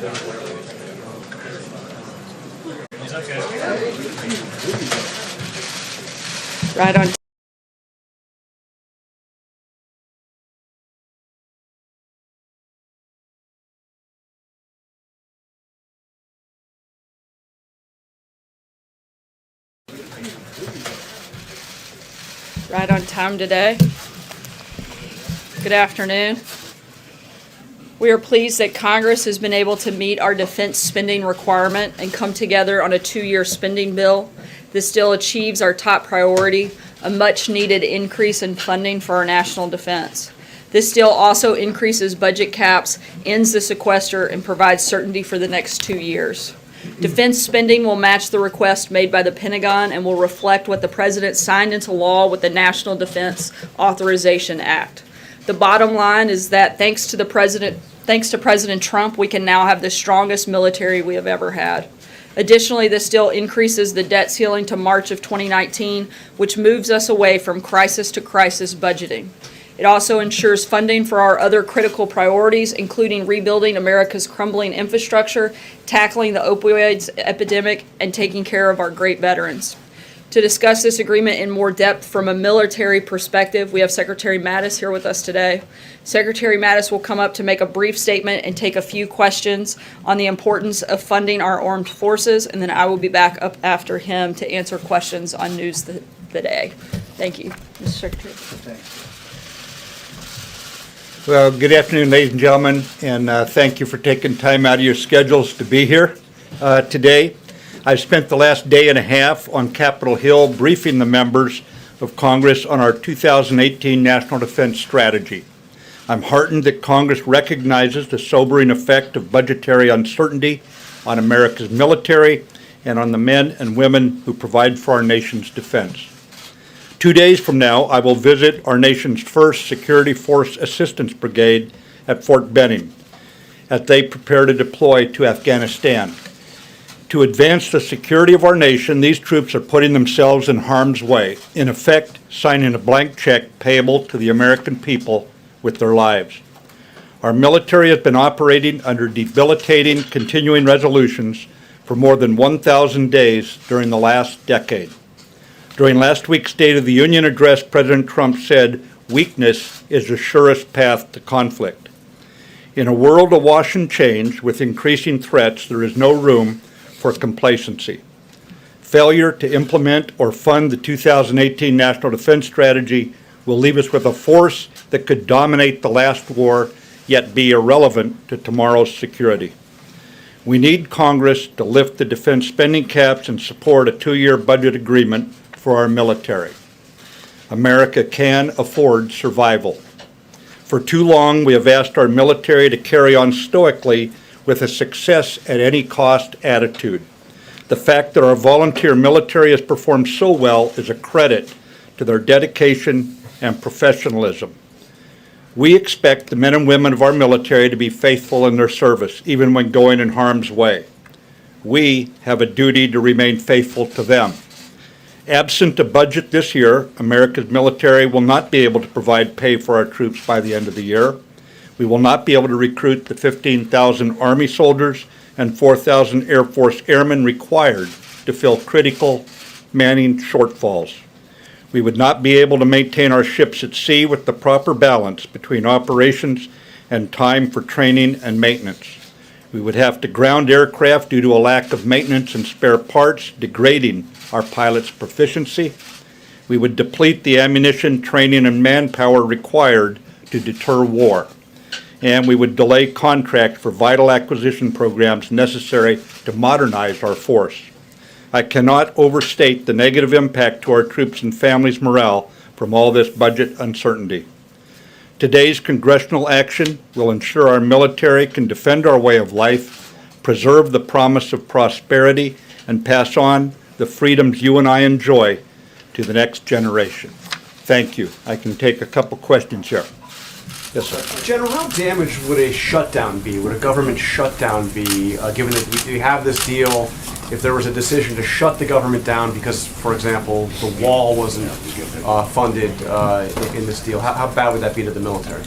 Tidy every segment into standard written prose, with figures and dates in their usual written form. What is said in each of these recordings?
Right on. Right on time today. Good afternoon. We are pleased that Congress has been able to meet our defense spending requirement and come together on a 2-year spending bill. This still achieves our top priority, a much-needed increase in funding for our national defense. This deal also increases budget caps, ends the sequester, and provides certainty for the next 2 years. Defense spending will match the request made by the Pentagon and will reflect what the President signed into law with the National Defense Authorization Act. The bottom line is that thanks to President Trump, we can now have the strongest military we have ever had. Additionally, this deal increases the debt ceiling to March of 2019, which moves us away from crisis to crisis budgeting. It also ensures funding for our other critical priorities, including rebuilding America's crumbling infrastructure, tackling the opioids epidemic, and taking care of our great veterans. To discuss this agreement in more depth from a military perspective, we have Secretary Mattis here with us today. Secretary Mattis will come up to make a brief statement and take a few questions on the importance of funding our armed forces, and then I will be back up after him to answer questions on news the day. Thank you, Mr. Secretary. Thanks. Well, good afternoon, ladies and gentlemen, and thank you for taking time out of your schedules to be here today. I've spent the last day and a half on Capitol Hill briefing the members of Congress on our 2018 National Defense Strategy. I'm heartened that Congress recognizes the sobering effect of budgetary uncertainty on America's military and on the men and women who provide for our nation's defense. 2 days from now, I will visit our nation's first Security Force Assistance Brigade at Fort Benning as they prepare to deploy to Afghanistan. To advance the security of our nation, these troops are putting themselves in harm's way, in effect, signing a blank check payable to the American people with their lives. Our military has been operating under debilitating continuing resolutions for more than 1,000 days during the last decade. During last week's State of the Union address, President Trump said, "Weakness is the surest path to conflict." In a world awash in change with increasing threats, there is no room for complacency. Failure to implement or fund the 2018 National Defense Strategy will leave us with a force that could dominate the last war, yet be irrelevant to tomorrow's security. We need Congress to lift the defense spending caps and support a 2-year budget agreement for our military. America can afford survival. For too long, we have asked our military to carry on stoically with a success at any cost attitude. The fact that our volunteer military has performed so well is a credit to their dedication and professionalism. We expect the men and women of our military to be faithful in their service, even when going in harm's way. We have a duty to remain faithful to them. Absent a budget this year, America's military will not be able to provide pay for our troops by the end of the year. We will not be able to recruit the 15,000 Army soldiers and 4,000 Air Force airmen required to fill critical manning shortfalls. We would not be able to maintain our ships at sea with the proper balance between operations and time for training and maintenance. We would have to ground aircraft due to a lack of maintenance and spare parts, degrading our pilots' proficiency. We would deplete the ammunition, training, and manpower required to deter war. And we would delay contracts for vital acquisition programs necessary to modernize our force. I cannot overstate the negative impact to our troops and families' morale from all this budget uncertainty. Today's congressional action will ensure our military can defend our way of life, preserve the promise of prosperity, and pass on the freedoms you and I enjoy to the next generation. Thank you. I can take a couple questions here. Yes, sir. General, how damaged would a shutdown be? Would a government shutdown be, given that we have this deal, if there was a decision to shut the government down because, for example, the wall wasn't funded in this deal, how bad would that be to the military?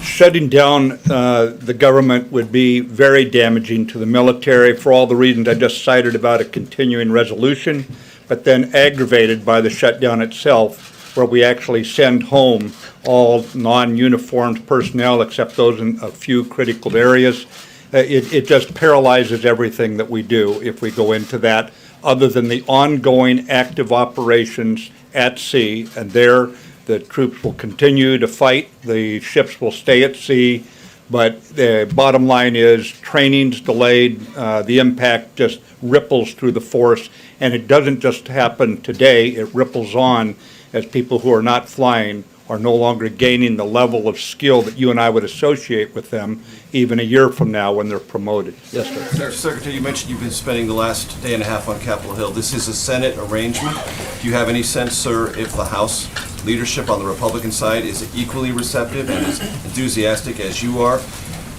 shutting down the government would be very damaging to the military for all the reasons I just cited about a continuing resolution, but then aggravated by the shutdown itself, where we actually send home all non-uniformed personnel except those in a few critical areas. It just paralyzes everything that we do if we go into that, other than the ongoing active operations at sea, and there the troops will continue to fight, the ships will stay at sea, but the bottom line is training's delayed, the impact just ripples through the force, and it doesn't just happen today, it ripples on as people who are not flying are no longer gaining the level of skill that you and I would associate with them even a year from now when they're promoted. Yes, sir. Secretary, you mentioned you've been spending the last day and a half on Capitol Hill. This is a Senate arrangement. Do you have any sense, sir, if the House leadership on the Republican side is equally receptive and as enthusiastic as you are?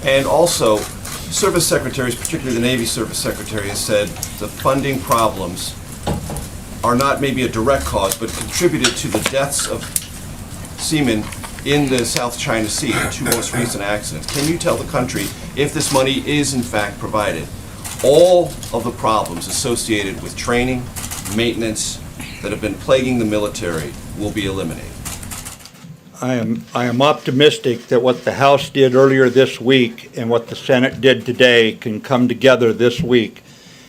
And also, service secretaries, particularly the Navy Service Secretary, has said the funding problems are not maybe a direct cause, but contributed to the deaths of seamen in the South China Sea, the two most recent accidents. Can you tell the country, if this money is in fact provided, all of the problems associated with training, maintenance, that have been plaguing the military will be eliminated? I am optimistic that what the House did earlier this week and what the Senate did today can come together this week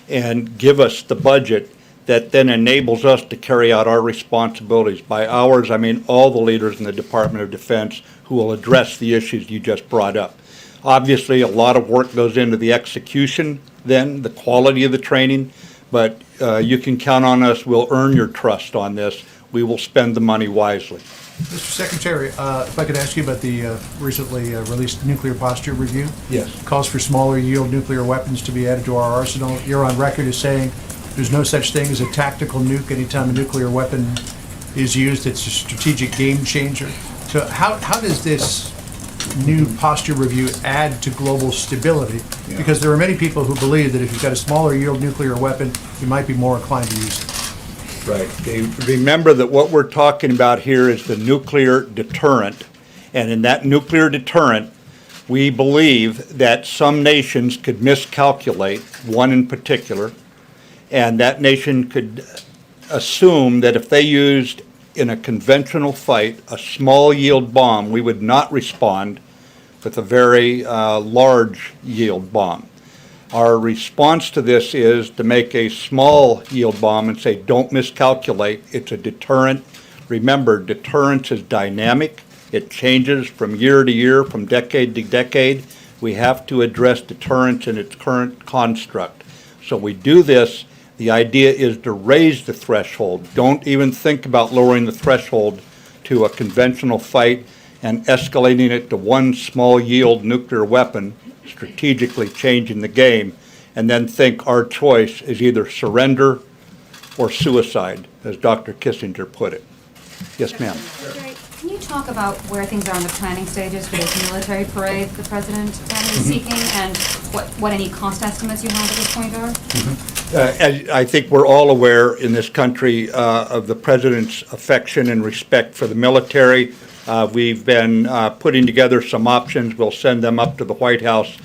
and give us the budget that then enables us to carry out our responsibilities. By ours, I mean all the leaders in the Department of Defense who will address the issues you just brought up. Obviously, a lot of work goes into the execution then, the quality of the training, but you can count on us. We'll earn your trust on this. We will spend the money wisely. Mr. Secretary, if I could ask you about the recently released nuclear posture review. Yes. Calls for smaller yield nuclear weapons to be added to our arsenal. You're on record as saying there's no such thing as a tactical nuke. Anytime a nuclear weapon is used, it's a strategic game changer. So how does this new posture review add to global stability? Yeah. Because there are many people who believe that if you've got a smaller yield nuclear weapon, you might be more inclined to use it. Right. Remember that what we're talking about here is the nuclear deterrent. And in that nuclear deterrent, we believe that some nations could miscalculate, one in particular, and that nation could assume that if they used in a conventional fight a small yield bomb, we would not respond with a very large yield bomb. Our response to this is to make a small yield bomb and say, don't miscalculate. It's a deterrent. Remember, deterrence is dynamic. It changes from year to year, from decade to decade. We have to address deterrence in its current construct. So we do this. The idea is to raise the threshold. Don't even think about lowering the threshold to a conventional fight and escalating it to one small yield nuclear weapon, strategically changing the game, and then think our choice is either surrender or suicide, as Dr. Kissinger put it. Yes, ma'am. Can you talk about where things are in the planning stages for this military parade the president is seeking, and what any cost estimates you have at this point are? As I think we're all aware in this country of the president's affection and respect for the military. We've been putting together some options. We'll send them up to the White House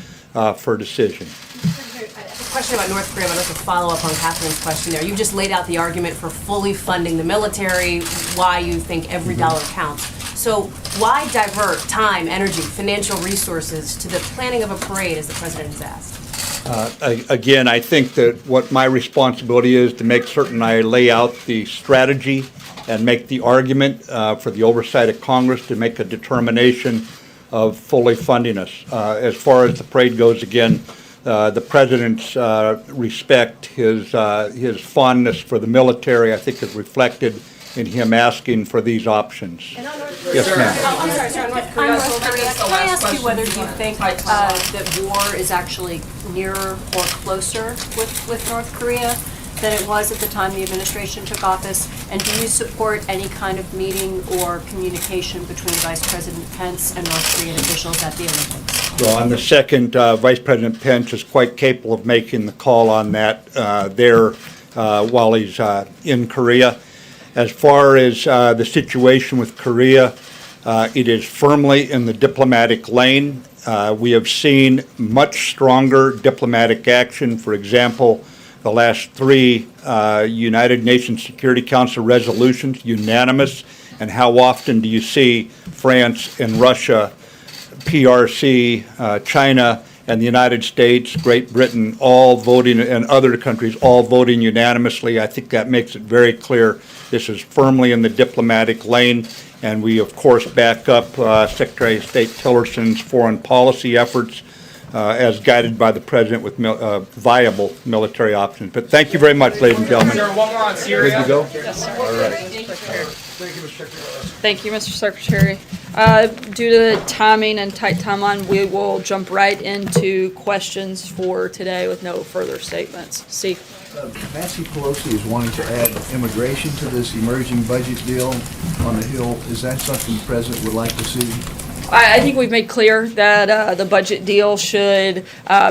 for decision. A question about North Korea, but also follow up on Catherine's question there. You just laid out the argument for fully funding the military, why you think every dollar counts. So why divert time, energy, financial resources to the planning of a parade, as the president has asked? Again, I think that what my responsibility is to make certain I lay out the strategy and make the argument for the oversight of Congress to make a determination of fully funding us. As far as the parade goes, again, the president's respect, his fondness for the military, I think is reflected in him asking for these options. Yes, ma'am. I'm sorry, North Korea. On North Korea, Can I ask you whether you think that war is actually nearer or closer with North Korea than it was at the time the administration took office? And do you support any kind of meeting or communication between Vice President Pence and North Korean officials at the Olympics? Well, on the second, Vice President Pence is quite capable of making the call on that while he's in Korea. As far as the situation with Korea, It is firmly in the diplomatic lane. We have seen much stronger diplomatic action. For example, the last 3 United Nations Security Council resolutions, unanimous. And how often do you see France and Russia, PRC, China, and the United States, Great Britain, all voting, and other countries all voting unanimously? I think that makes it very clear this is firmly in the diplomatic lane, and we, of course, back up Secretary of State Tillerson's foreign policy efforts as guided by the President with viable military options. But thank you very much, ladies and gentlemen. One more on Syria. Good to go? Yes, sir. All right. Thank you, Mr. Secretary. Due to the timing and tight timeline, we will jump right into questions for today with no further statements. See. Nancy Pelosi is wanting to add immigration to this emerging budget deal on the Hill. Is that something the President would like to see? I think we've made clear that the budget deal should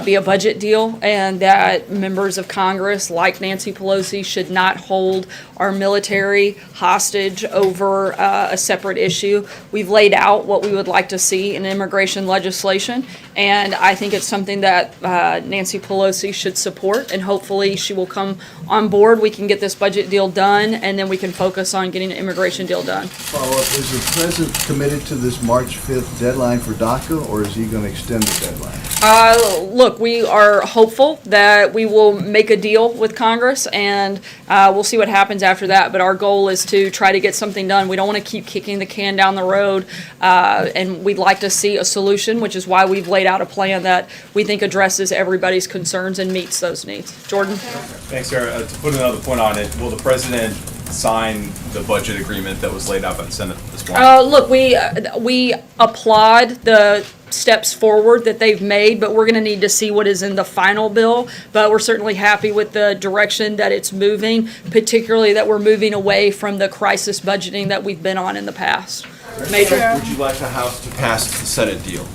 be a budget deal, and that members of Congress, like Nancy Pelosi, should not hold our military hostage over a separate issue. We've laid out what we would like to see in immigration legislation, and I think it's something that Nancy Pelosi should support, and hopefully she will come on board. We can get this budget deal done, and then we can focus on getting an immigration deal done. Follow up, is the President committed to this March 5th deadline for DACA, or is he going to extend the deadline? Look, we are hopeful that we will make a deal with Congress, and we'll see what happens after that. But our goal is to try to get something done. We don't want to keep kicking the can down the road, and we'd like to see a solution, which is why we've laid out a plan that we think addresses everybody's concerns and meets those needs. Jordan? Thanks, Sarah. To put another point on it, will the President sign the budget agreement that was laid out by the Senate this morning? Look, we applaud the steps forward that they've made, but we're going to need to see what is in the final bill. But we're certainly happy with the direction that it's moving, particularly that we're moving away from the crisis budgeting that we've been on in the past. Major? Would you like the House to pass the Senate deal?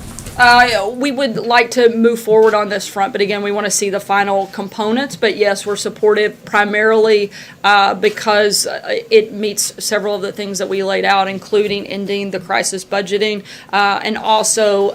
We would like to move forward on this front, but again, we want to see the final components. But yes, we're supportive primarily because it meets several of the things that we laid out, including ending the crisis budgeting, and also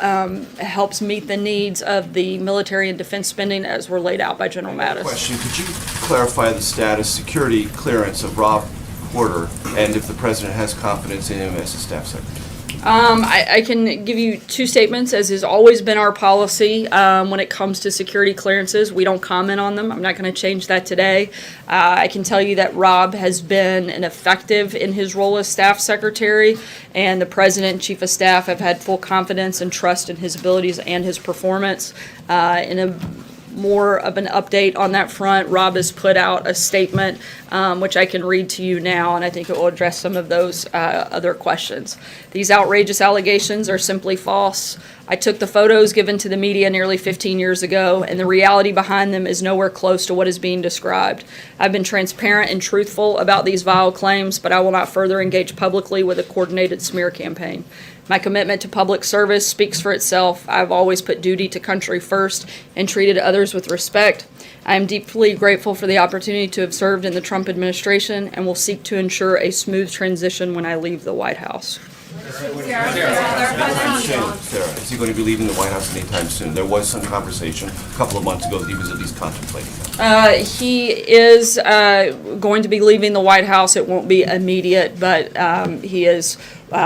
helps meet the needs of the military and defense spending as were laid out by General Mattis. Question, could you clarify the status, security clearance of Rob Porter, and if the President has confidence in him as a staff secretary? I can give you 2 statements, as has always been our policy when it comes to security clearances. We don't comment on them. I'm not going to change that today. I can tell you that Rob has been an effective in his role as staff secretary, and the President and Chief of Staff have had full confidence and trust in his abilities and his performance. In a more of an update on that front, Rob has put out a statement which I can read to you now, and I think it will address some of those other questions. These outrageous allegations are simply false. I took the photos given to the media nearly 15 years ago, and the reality behind them is nowhere close to what is being described. I've been transparent and truthful about these vile claims, but I will not further engage publicly with a coordinated smear campaign. My commitment to public service speaks for itself. I've always put duty to country first and treated others with respect. I am deeply grateful for the opportunity to have served in the Trump administration and will seek to ensure a smooth transition when I leave the White House. Sarah, is he going to be leaving the White House anytime soon? There was some conversation a couple of months ago that he was at least contemplating that. He is going to be leaving the White House. It won't be immediate, but he is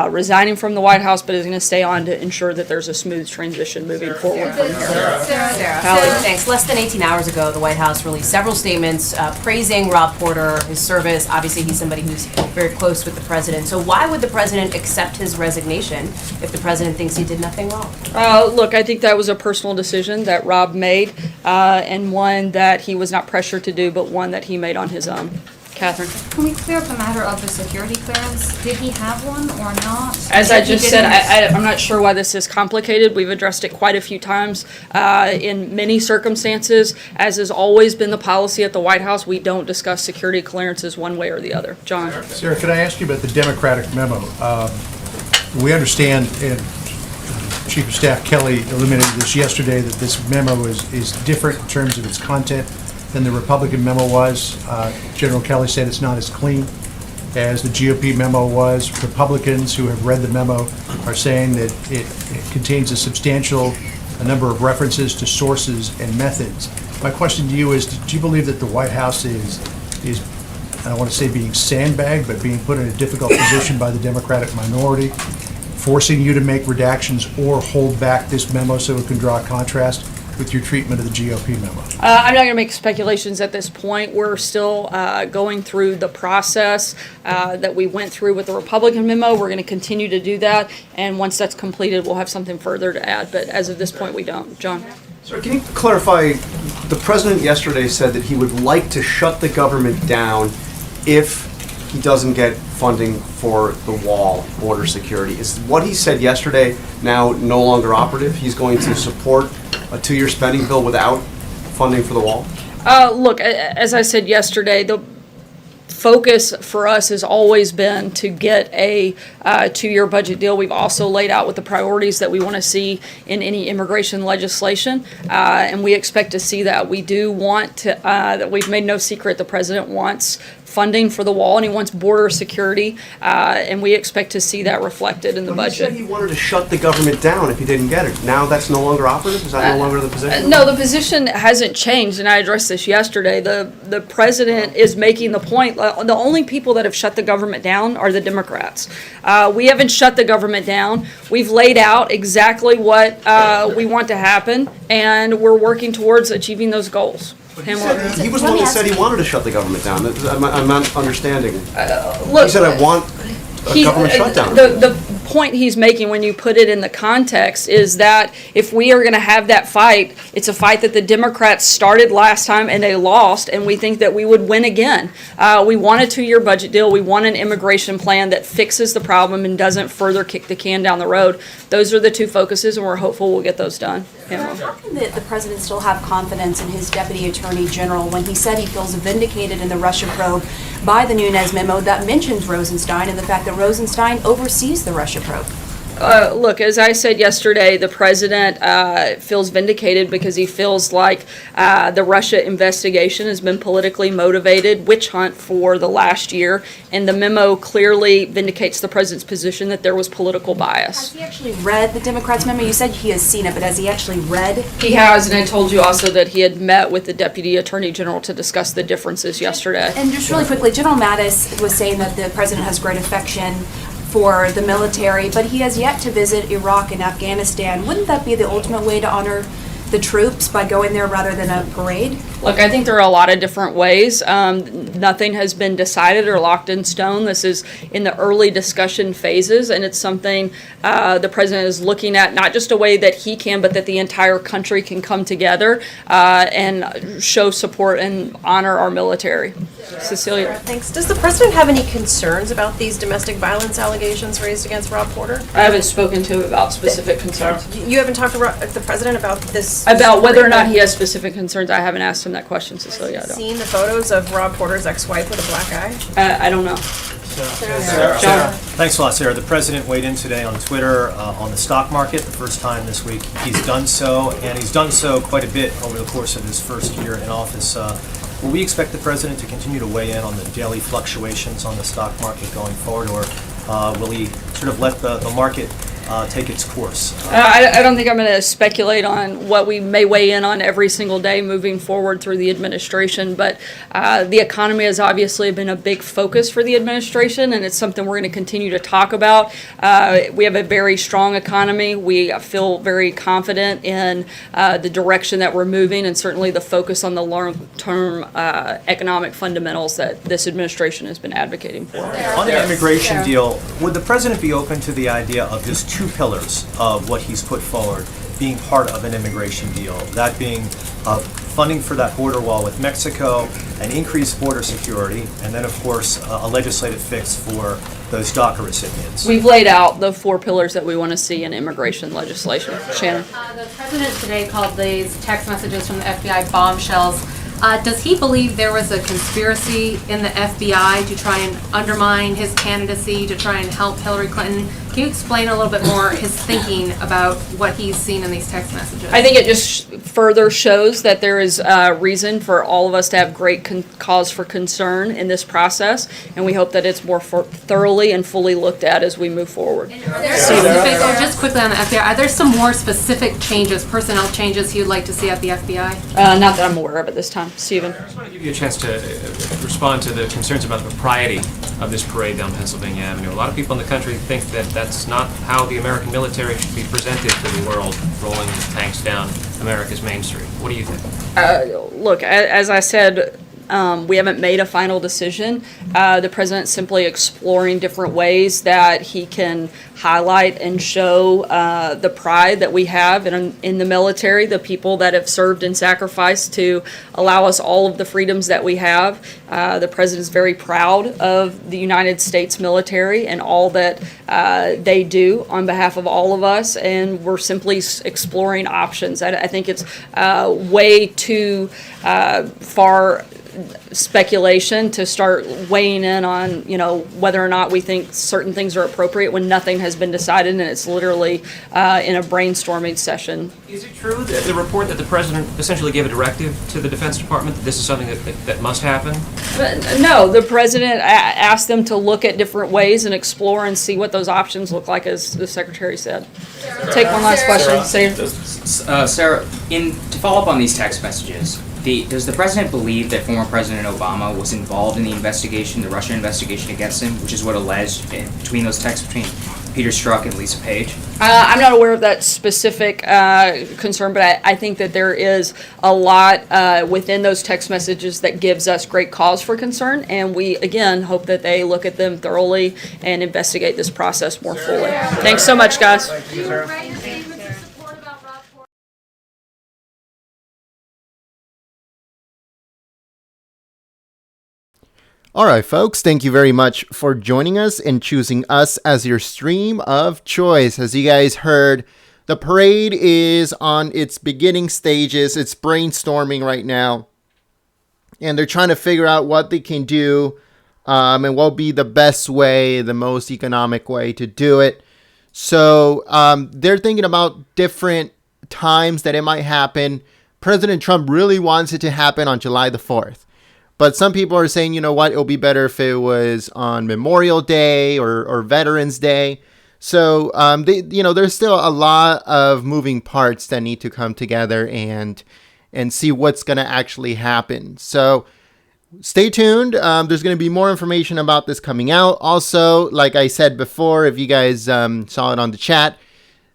resigning from the White House, but is going to stay on to ensure that there's a smooth transition moving forward from here. Sarah, thanks. Less than 18 hours ago, the White House released several statements praising Rob Porter, his service. Obviously, he's somebody who's very close with the President. So why would the President accept his resignation if the President thinks he did nothing wrong? Look, I think that was a personal decision that Rob made, and one that he was not pressured to do, but one that he made on his own. Catherine? Can we clear up the matter of the security clearance? Did he have one or not? As I just said, I'm not sure why this is complicated. We've addressed it quite a few times. In many circumstances, as has always been the policy at the White House, we don't discuss security clearances one way or the other. John? Sarah, could I ask you about the Democratic memo? We understand, and Chief of Staff Kelly illuminated this yesterday, that this memo is different in terms of its content than the Republican memo was. General Kelly said it's not as clean. as the GOP memo was. Republicans who have read the memo are saying that it contains a number of references to sources and methods. My question to you is, do you believe that the White House is I don't want to say being sandbagged, but being put in a difficult position by the Democratic minority, forcing you to make redactions or hold back this memo so it can draw a contrast with your treatment of the GOP memo? I'm not going to make speculations at this point. We're still going through the process that we went through with the Republican memo. We're going to continue to do that, and once that's completed, we'll have something further to add. But as of this point, we don't. John? Sir, can you clarify, the president yesterday said that he would like to shut the government down if he doesn't get funding for the wall, border security. Is what he said yesterday now no longer operative? He's going to support a 2-year spending bill without funding for the wall? Look, as I said yesterday, the focus for us has always been to get a 2-year budget deal. We've also laid out what the priorities that we want to see in any immigration legislation, and we expect to see that. We do want to, that we've made no secret, the president wants funding for the wall and he wants border security, and we expect to see that reflected in the budget. He said he wanted to shut the government down if he didn't get it. Now that's no longer operative? Is that no longer the position? No, the position hasn't changed, and I addressed this yesterday. The president is making the point, the only people that have shut the government down are the Democrats. We haven't shut the government down. We've laid out exactly what we want to happen, and we're working towards achieving those goals. He was the one that said he wanted to shut the government down. I'm not understanding. Look, He said, I want a government shutdown. The point he's making when you put it in the context is that if we are going to have that fight, it's a fight that the Democrats started last time and they lost, and we think that we would win again. We want a 2-year budget deal. We want an immigration plan that fixes the problem and doesn't further kick the can down the road. Those are the two focuses, and we're hopeful we'll get those done. How can the president still have confidence in his deputy attorney general when he said he feels vindicated in the Russia probe by the Nunes memo that mentions Rosenstein and the fact that Rosenstein oversees the Russia probe? Look, as I said yesterday, the president feels vindicated because he feels like the Russia investigation has been politically motivated witch hunt for the last year, and the memo clearly vindicates the president's position that there was political bias. Has he actually read the Democrats' memo? You said he has seen it, but has he actually read? He has, and I told you also that he had met with the deputy attorney general to discuss the differences yesterday. And just really quickly, General Mattis was saying that the president has great affection for the military, but he has yet to visit Iraq and Afghanistan. Wouldn't that be the ultimate way to honor the troops, by going there rather than a parade? Look, I think there are a lot of different ways. Nothing has been decided or locked in stone. This is in the early discussion phases, and it's something the president is looking at, not just a way that he can, but that the entire country can come together and show support and honor our military. Cecilia. Thanks. Does the president have any concerns about these domestic violence allegations raised against Rob Porter? I haven't spoken to him about specific concerns. You haven't talked to the president about this? About whether or not he has specific concerns, I haven't asked him that question, Cecilia. I don't. Seen the photos of Rob Porter's ex-wife with a black eye? I don't know. Sarah. Thanks a lot, Sarah. The president weighed in today on Twitter on the stock market, the first time this week. He's done so, and he's done so quite a bit over the course of his first year in office. Will we expect the president to continue to weigh in on the daily fluctuations on the stock market going forward, or will he sort of let the market take its course? I don't think I'm going to speculate on what we may weigh in on every single day moving forward through the administration, but the economy has obviously been a big focus for the administration, and it's something we're going to continue to talk about. We have a very strong economy. We feel very confident in the direction that we're moving, and certainly the focus on the long-term economic fundamentals that this administration has been advocating for. On the immigration deal, would the president be open to the idea of just 2 pillars of what he's put forward being part of an immigration deal, that being funding for that border wall with Mexico, an increased border security, and then, of course, a legislative fix for those DACA recipients? We've laid out the 4 pillars that we want to see in immigration legislation. Shannon? The president today called these text messages from the FBI bombshells. Does he believe there was a conspiracy in the FBI to try and undermine his candidacy, to try and help Hillary Clinton Can you explain a little bit more his thinking about what he's seen in these text messages? I think it just further shows that there is reason for all of us to have great cause for concern in this process, and we hope that it's more thoroughly and fully looked at as we move forward. Are there specific, just quickly on the FBI, are there some more specific changes, personnel changes you'd like to see at the FBI? Not that I'm aware of at this time. Stephen? I just want to give you a chance to respond to the concerns about the propriety of this parade down Pennsylvania Avenue. A lot of people in the country think that that's not how the American military should be presented to the world, rolling tanks down America's Main Street. What do you think? Look, as I said, we haven't made a final decision. The president's simply exploring different ways that he can highlight and show the pride that we have in the military, the people that have served and sacrificed to allow us all of the freedoms that we have. The president is very proud of the United States military and all that they do on behalf of all of us, and we're simply exploring options. I think it's way too far speculation to start weighing in on, whether or not we think certain things are appropriate when nothing has been decided and it's literally in a brainstorming session. Is it true that the report that the president essentially gave a directive to the Defense Department that this is something that must happen? No, the president asked them to look at different ways and explore and see what those options look like, as the secretary said. Take one last question. Sarah, to follow up on these text messages, does the president believe that former President Obama was involved in the investigation, the Russian investigation against him, which is what alleged between those texts between Peter Strzok and Lisa Page? I'm not aware of that specific concern, but I think that there is a lot within those text messages that gives us great cause for concern, and we, again, hope that they look at them thoroughly and investigate this process more fully. Thanks so much, guys. All right, folks, thank you very much for joining us and choosing us as your stream of choice. As you guys heard, the parade is on its beginning stages. It's brainstorming right now, and they're trying to figure out what they can do and what will be the best way, the most economic way to do it. So they're thinking about different times that it might happen. President Trump really wants it to happen on July the 4th. But some people are saying, you know what, it'll be better if it was on Memorial Day or Veterans Day. So, there's still a lot of moving parts that need to come together and see what's going to actually happen. So stay tuned. There's going to be more information about this coming out. Also, like I said before, if you guys saw it on the chat,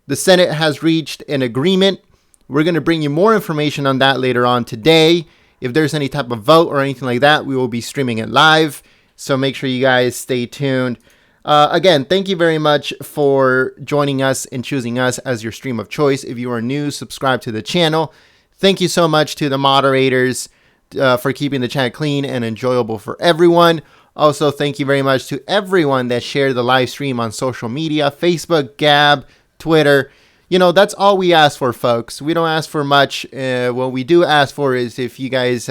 the Senate has reached an agreement. We're going to bring you more information on that later on today. If there's any type of vote or anything like that, we will be streaming it live. So make sure you guys stay tuned. Again, thank you very much for joining us and choosing us as your stream of choice. If you are new, subscribe to the channel. Thank you so much to the moderators for keeping the chat clean and enjoyable for everyone. Also, thank you very much to everyone that shared the live stream on social media, Facebook, Gab, Twitter. That's all we ask for, folks. We don't ask for much. What we do ask for is if you guys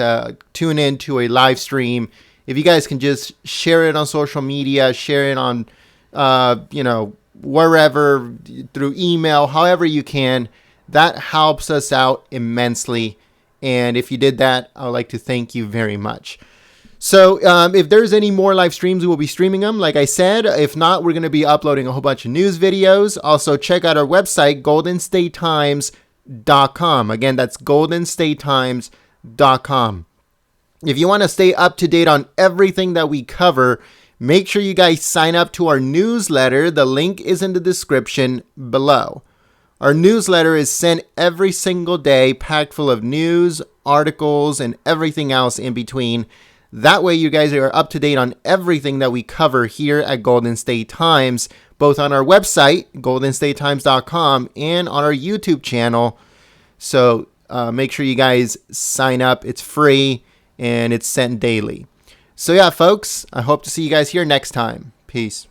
tune in to a live stream, if you guys can just share it on social media, share it on, wherever, through email, however you can, that helps us out immensely. And if you did that, I would like to thank you very much. So if there's any more live streams, we will be streaming them, like I said. If not, we're going to be uploading a whole bunch of news videos. Also, check out our website, goldenstatetimes.com. Again, that's goldenstatetimes.com. If you want to stay up to date on everything that we cover, make sure you guys sign up to our newsletter. The link is in the description below. Our newsletter is sent every single day, packed full of news, articles, and everything else in between. That way you guys are up to date on everything that we cover here at Golden State Times, both on our website, goldenstatetimes.com, and on our YouTube channel. So make sure you guys sign up. It's free and it's sent daily. So yeah, folks, I hope to see you guys here next time. Peace.